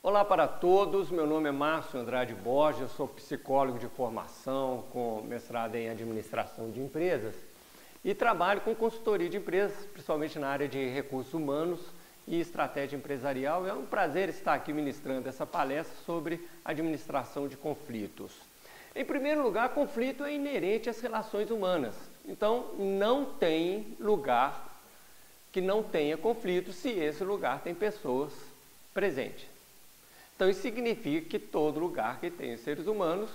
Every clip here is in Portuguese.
Olá para todos, meu nome é Márcio Andrade Borges, eu sou psicólogo de formação com mestrado em administração de empresas e trabalho com consultoria de empresas, principalmente na área de recursos humanos e estratégia empresarial. É um prazer estar aqui ministrando essa palestra sobre administração de conflitos. Em primeiro lugar, conflito é inerente às relações humanas, então não tem lugar que não tenha conflito se esse lugar tem pessoas presentes. Então isso significa que todo lugar que tem seres humanos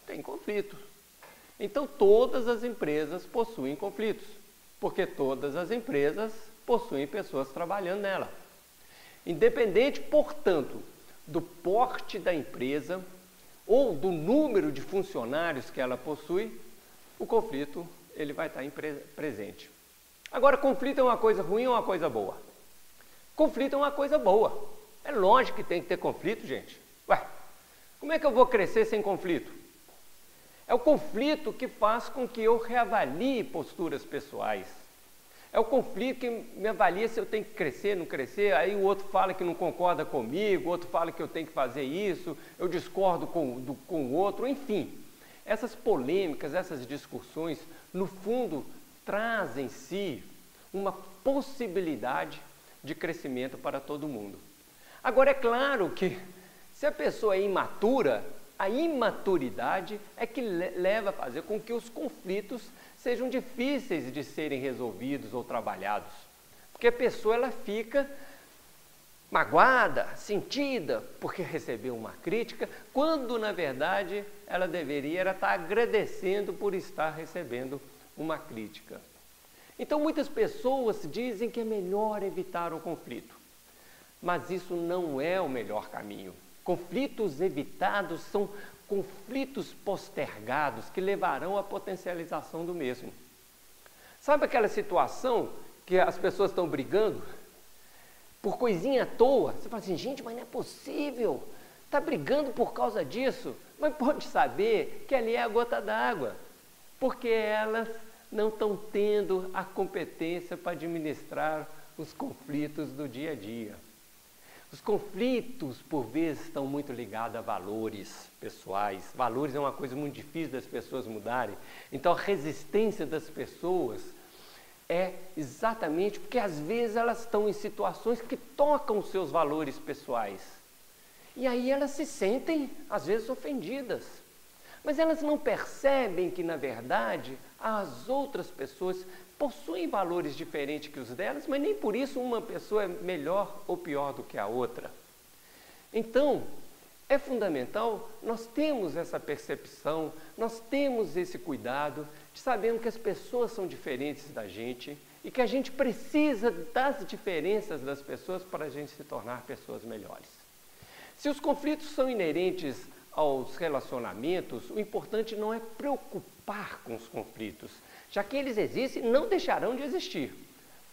tem conflitos. Então todas as empresas possuem conflitos, porque todas as empresas possuem pessoas trabalhando nela. Independente, portanto, do porte da empresa ou do número de funcionários que ela possui, o conflito ele vai estar presente. Agora, conflito é uma coisa ruim ou uma coisa boa? Conflito é uma coisa boa. É lógico que tem que ter conflito, gente. Ué, como é que eu vou crescer sem conflito? É o conflito que faz com que eu reavalie posturas pessoais. É o conflito que me avalia se eu tenho que crescer, não crescer, aí o outro fala que não concorda comigo, o outro fala que eu tenho que fazer isso, eu discordo com o outro, enfim. Essas polêmicas, essas discussões, no fundo, trazem em si uma possibilidade de crescimento para todo mundo. Agora, é claro que se a pessoa é imatura, a imaturidade é que leva a fazer com que os conflitos sejam difíceis de serem resolvidos ou trabalhados. Porque a pessoa ela fica magoada, sentida, porque recebeu uma crítica, quando na verdade ela deveria estar agradecendo por estar recebendo uma crítica. Então muitas pessoas dizem que é melhor evitar o conflito. Mas isso não é o melhor caminho. Conflitos evitados são conflitos postergados que levarão à potencialização do mesmo. Sabe aquela situação que as pessoas estão brigando por coisinha à toa? Você fala assim, gente, mas não é possível, está brigando por causa disso. Mas pode saber que ali é a gota d'água, porque elas não estão tendo a competência para administrar os conflitos do dia a dia. Os conflitos, por vezes, estão muito ligados a valores pessoais. Valores é uma coisa muito difícil das pessoas mudarem. Então, a resistência das pessoas é exatamente porque, às vezes, elas estão em situações que tocam os seus valores pessoais. E aí elas se sentem, às vezes, ofendidas. Mas elas não percebem que, na verdade, as outras pessoas possuem valores diferentes que os delas, mas nem por isso uma pessoa é melhor ou pior do que a outra. Então, é fundamental nós termos essa percepção, nós temos esse cuidado de sabermos que as pessoas são diferentes da gente e que a gente precisa das diferenças das pessoas para a gente se tornar pessoas melhores. Se os conflitos são inerentes aos relacionamentos, o importante não é preocupar com os conflitos. Já que eles existem, não deixarão de existir.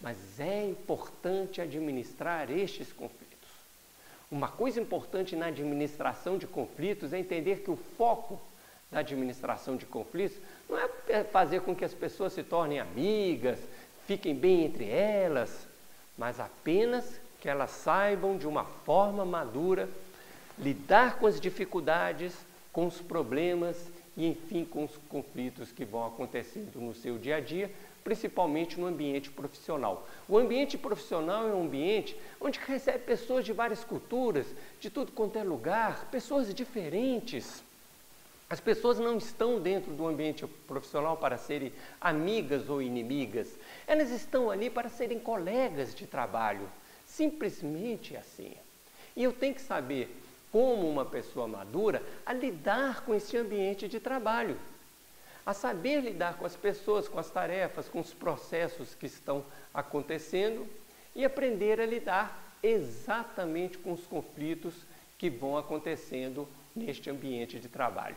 Mas é importante administrar estes conflitos. Uma coisa importante na administração de conflitos é entender que o foco da administração de conflitos não é fazer com que as pessoas se tornem amigas, fiquem bem entre elas, mas apenas que elas saibam de uma forma madura lidar com as dificuldades, com os problemas e, enfim, com os conflitos que vão acontecendo no seu dia a dia, principalmente no ambiente profissional. O ambiente profissional é um ambiente onde recebe pessoas de várias culturas, de tudo quanto é lugar, pessoas diferentes. As pessoas não estão dentro do ambiente profissional para serem amigas ou inimigas. Elas estão ali para serem colegas de trabalho. Simplesmente assim. E eu tenho que saber, como uma pessoa madura, a lidar com esse ambiente de trabalho, a saber lidar com as pessoas, com as tarefas, com os processos que estão acontecendo e aprender a lidar exatamente com os conflitos que vão acontecendo neste ambiente de trabalho.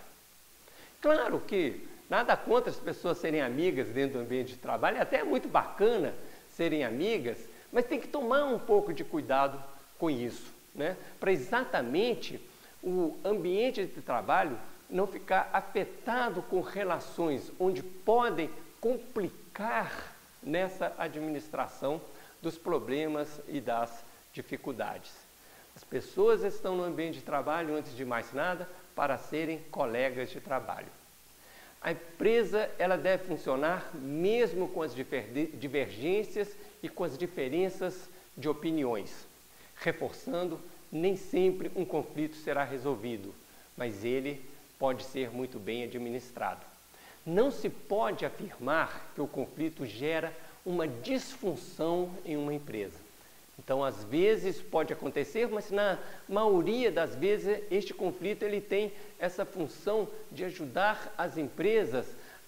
Claro que nada contra as pessoas serem amigas dentro do ambiente de trabalho, é até muito bacana serem amigas, mas tem que tomar um pouco de cuidado com isso, né? Para exatamente o ambiente de trabalho não ficar afetado com relações onde podem complicar nessa administração dos problemas e das dificuldades. As pessoas estão no ambiente de trabalho, antes de mais nada, para serem colegas de trabalho. A empresa ela deve funcionar mesmo com as divergências e com as diferenças de opiniões. Reforçando, nem sempre um conflito será resolvido, mas ele pode ser muito bem administrado. Não se pode afirmar que o conflito gera uma disfunção em uma empresa. Então, às vezes pode acontecer, mas na maioria das vezes este conflito ele tem essa função de ajudar as empresas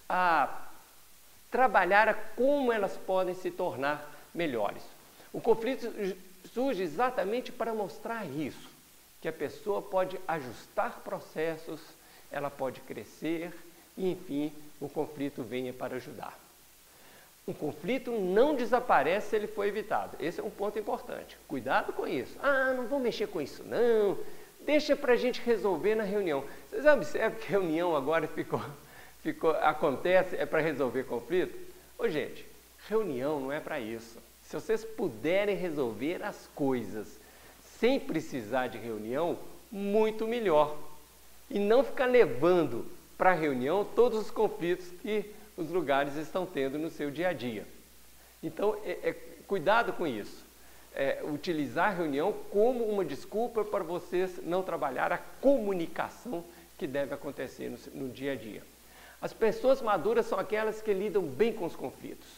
a trabalhar a como elas podem se tornar melhores. O conflito surge exatamente para mostrar isso, que a pessoa pode ajustar processos, ela pode crescer e, enfim, o conflito venha para ajudar. Um conflito não desaparece se ele for evitado. Esse é um ponto importante. Cuidado com isso. Ah, não vou mexer com isso não. Deixa para a gente resolver na reunião. Vocês observam que reunião agora acontece para resolver conflito? Ô gente, reunião não é para isso. Se vocês puderem resolver as coisas sem precisar de reunião, muito melhor. E não ficar levando para a reunião todos os conflitos que os lugares estão tendo no seu dia a dia. Então, cuidado com isso. Utilizar a reunião como uma desculpa para vocês não trabalhar a comunicação que deve acontecer no dia a dia. As pessoas maduras são aquelas que lidam bem com os conflitos.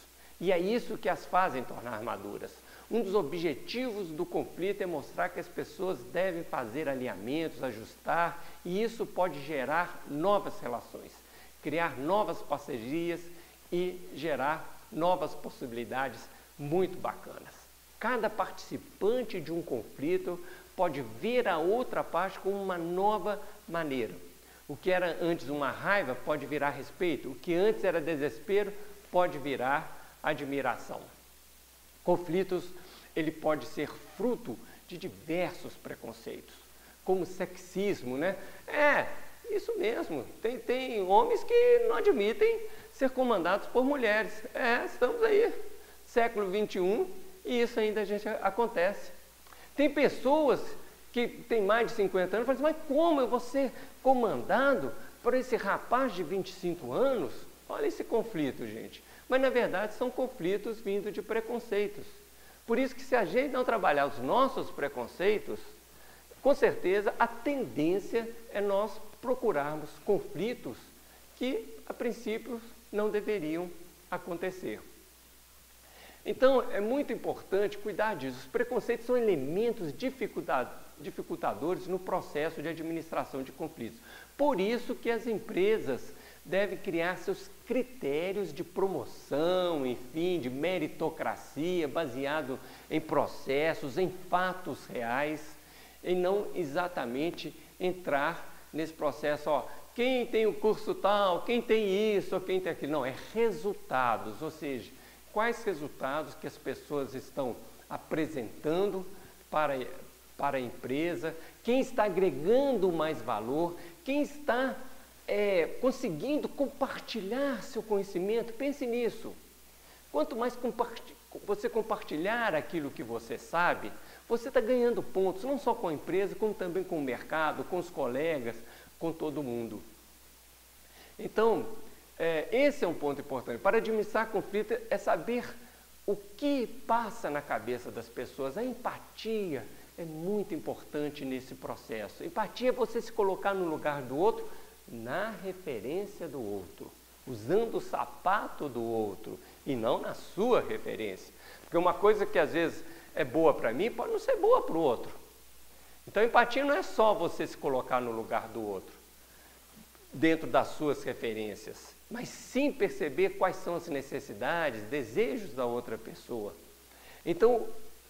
E é isso que as fazem tornar maduras. Um dos objetivos do conflito é mostrar que as pessoas devem fazer alinhamentos, ajustar, e isso pode gerar novas relações, criar novas parcerias e gerar novas possibilidades muito bacanas. Cada participante de um conflito pode ver a outra parte com uma nova maneira. O que era antes uma raiva pode virar respeito, o que antes era desespero pode virar admiração. Conflitos, ele pode ser fruto de diversos preconceitos, como sexismo, né? Isso mesmo, tem homens que não admitem ser comandados por mulheres. Estamos aí, século XXI, e isso ainda acontece. Tem pessoas que têm mais de 50 anos e falam assim, mas como eu vou ser comandado por esse rapaz de 25 anos? Olha esse conflito, gente. Mas, na verdade, são conflitos vindos de preconceitos. Por isso que se a gente não trabalhar os nossos preconceitos, com certeza a tendência é nós procurarmos conflitos que, a princípio, não deveriam acontecer. Então, é muito importante cuidar disso. Os preconceitos são elementos dificultadores no processo de administração de conflitos. Por isso que as empresas devem criar seus critérios de promoção, enfim, de meritocracia, baseado em processos, em fatos reais, e não exatamente entrar nesse processo, quem tem o curso tal, quem tem isso, ou quem tem aquilo. Não, é resultados, ou seja, quais resultados que as pessoas estão apresentando para a empresa, quem está agregando mais valor, quem está conseguindo compartilhar seu conhecimento. Pense nisso. Quanto mais você compartilhar aquilo que você sabe, você está ganhando pontos, não só com a empresa, como também com o mercado, com os colegas, com todo mundo. Então, esse é um ponto importante. Para administrar conflito é saber o que passa na cabeça das pessoas. A empatia é muito importante nesse processo. Empatia é você se colocar no lugar do outro, na referência do outro, usando o sapato do outro e não na sua referência. Porque uma coisa que às vezes é boa para mim pode não ser boa para o outro. Então, empatia não é só você se colocar no lugar do outro, dentro das suas referências, mas sim perceber quais são as necessidades, desejos da outra pessoa. Então,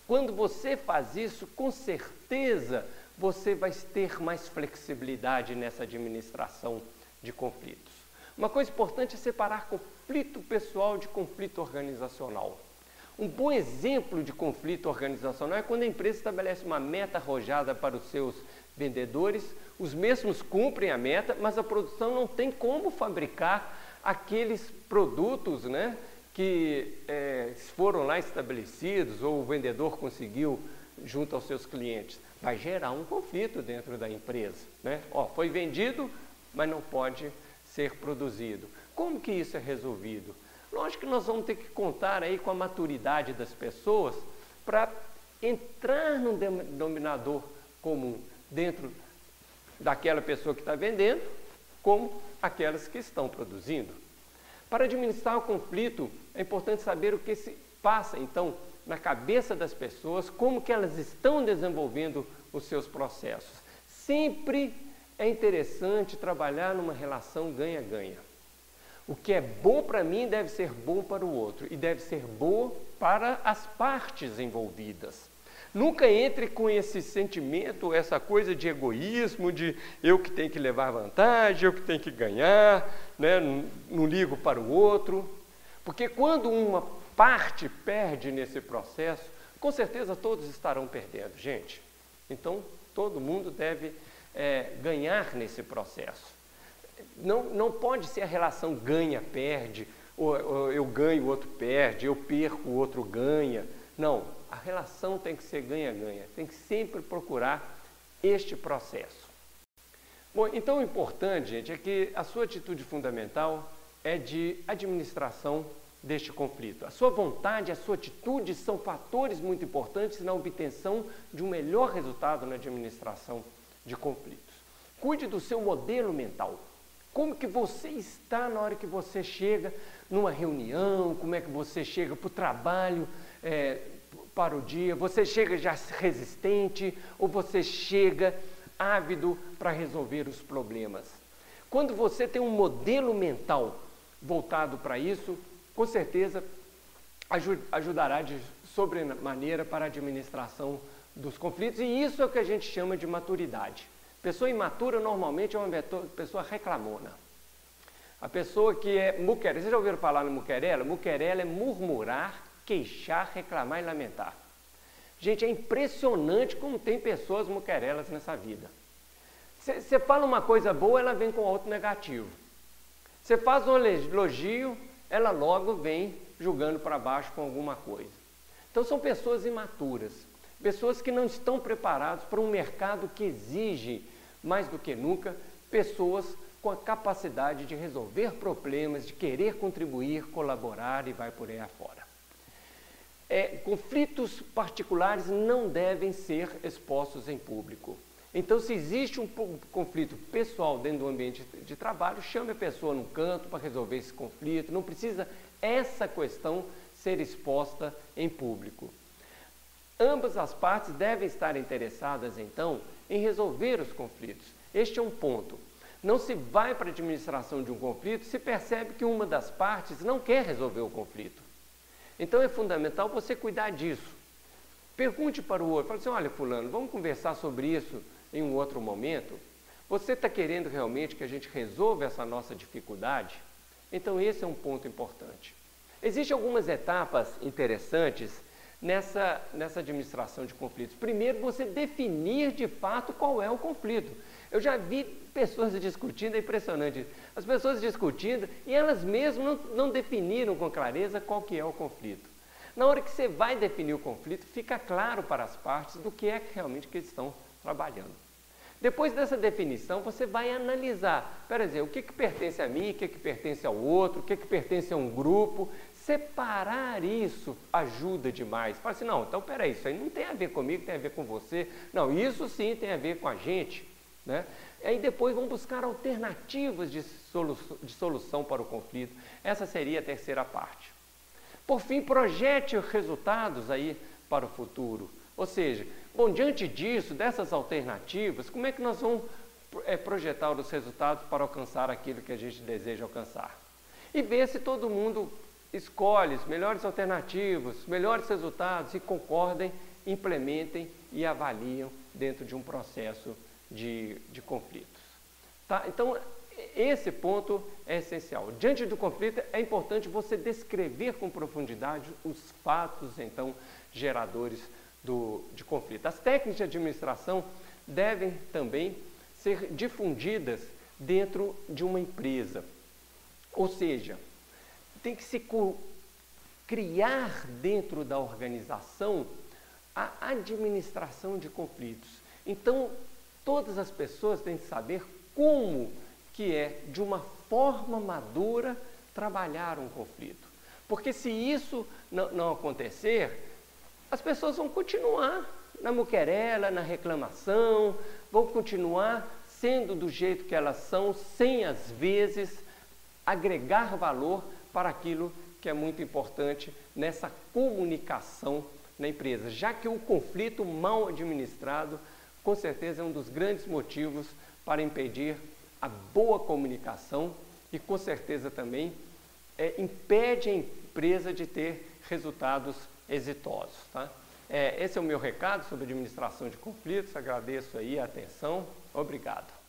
quando você faz isso, com certeza você vai ter mais flexibilidade nessa administração de conflitos. Uma coisa importante é separar conflito pessoal de conflito organizacional. Um bom exemplo de conflito organizacional é quando a empresa estabelece uma meta arrojada para os seus vendedores, os mesmos cumprem a meta, mas a produção não tem como fabricar aqueles produtos, né, que foram lá estabelecidos ou o vendedor conseguiu junto aos seus clientes. vai gerar um conflito dentro da empresa, né? Ó, foi vendido, mas não pode ser produzido. Como que isso é resolvido? Lógico que nós vamos ter que contar aí com a maturidade das pessoas para entrar num denominador comum dentro daquela pessoa que está vendendo, como aquelas que estão produzindo. Para administrar o conflito, é importante saber o que se passa, então, na cabeça das pessoas, como que elas estão desenvolvendo os seus processos. Sempre é interessante trabalhar numa relação ganha-ganha. O que é bom para mim deve ser bom para o outro e deve ser bom para as partes envolvidas. Nunca entre com esse sentimento, essa coisa de egoísmo, de eu que tenho que levar vantagem, eu que tenho que ganhar, né? Não ligo para o outro. Porque quando uma parte perde nesse processo, com certeza todos estarão perdendo, gente. Então, todo mundo deve ganhar nesse processo. Não pode ser a relação ganha-perde, ou eu ganho, o outro perde, eu perco, o outro ganha. Não, a relação tem que ser ganha-ganha, tem que sempre procurar este processo. Bom, então o importante, gente, é que a sua atitude fundamental é de administração deste conflito. A sua vontade, a sua atitude são fatores muito importantes na obtenção de um melhor resultado na administração de conflitos. Cuide do seu modelo mental. Como que você está na hora que você chega numa reunião, como é que você chega para o trabalho, para o dia, você chega já resistente ou você chega ávido para resolver os problemas. Quando você tem um modelo mental voltado para isso, com certeza ajudará de sobremaneira para a administração dos conflitos, e isso é o que a gente chama de maturidade. Pessoa imatura normalmente é uma pessoa reclamona. A pessoa que é muquerela, vocês já ouviram falar no muquerela? Muquerela é murmurar, queixar, reclamar e lamentar. Gente, é impressionante como tem pessoas muquerelas nessa vida. Você fala uma coisa boa, ela vem com outro negativo. Você faz um elogio, ela logo vem julgando para baixo com alguma coisa. Então são pessoas imaturas, pessoas que não estão preparadas para um mercado que exige, mais do que nunca, pessoas com a capacidade de resolver problemas, de querer contribuir, colaborar e vai por aí afora. Conflitos particulares não devem ser expostos em público. Então, se existe um conflito pessoal dentro do ambiente de trabalho, chame a pessoa num canto para resolver esse conflito. Não precisa essa questão ser exposta em público. Ambas as partes devem estar interessadas, então, em resolver os conflitos. Este é um ponto. Não se vai para a administração de um conflito se percebe que uma das partes não quer resolver o conflito. Então, é fundamental você cuidar disso. Pergunte para o outro, fale assim, olha, fulano, vamos conversar sobre isso em um outro momento? Você está querendo realmente que a gente resolva essa nossa dificuldade? Então, esse é um ponto importante. Existem algumas etapas interessantes nessa administração de conflitos. Primeiro, você definir de fato qual é o conflito. Eu já vi pessoas discutindo, é impressionante. As pessoas discutindo e elas mesmas não definiram com clareza qual que é o conflito. Na hora que você vai definir o conflito, fica claro para as partes do que é realmente que eles estão trabalhando. Depois dessa definição, você vai analisar, por exemplo, o que pertence a mim, o que pertence ao outro, o que pertence a um grupo. Separar isso ajuda demais. Fala assim, não, então peraí, isso aí não tem a ver comigo, tem a ver com você. Não, isso sim tem a ver com a gente, né? Aí depois vamos buscar alternativas de solução para o conflito. Essa seria a terceira parte. Por fim, projete resultados aí para o futuro. Ou seja, bom, diante disso, dessas alternativas, como é que nós vamos projetar os resultados para alcançar aquilo que a gente deseja alcançar? E ver se todo mundo escolhe as melhores alternativas, os melhores resultados e concordem, implementem e avaliam dentro de um processo de conflitos. Tá? Então, esse ponto é essencial. Diante do conflito, é importante você descrever com profundidade os fatos, então, geradores de conflito. As técnicas de administração devem também ser difundidas dentro de uma empresa. Ou seja, tem que se criar dentro da organização a administração de conflitos. Então, todas as pessoas têm que saber como que é, de uma forma madura, trabalhar um conflito. Porque se isso não acontecer, as pessoas vão continuar na muquerela, na reclamação, vão continuar sendo do jeito que elas são, sem às vezes agregar valor para aquilo que é muito importante nessa comunicação na empresa, já que o conflito mal administrado, com certeza, é um dos grandes motivos para impedir a boa comunicação e, com certeza, também impede a empresa de ter resultados exitosos. Tá? Esse é o meu recado sobre administração de conflitos. Agradeço aí a atenção. Obrigado.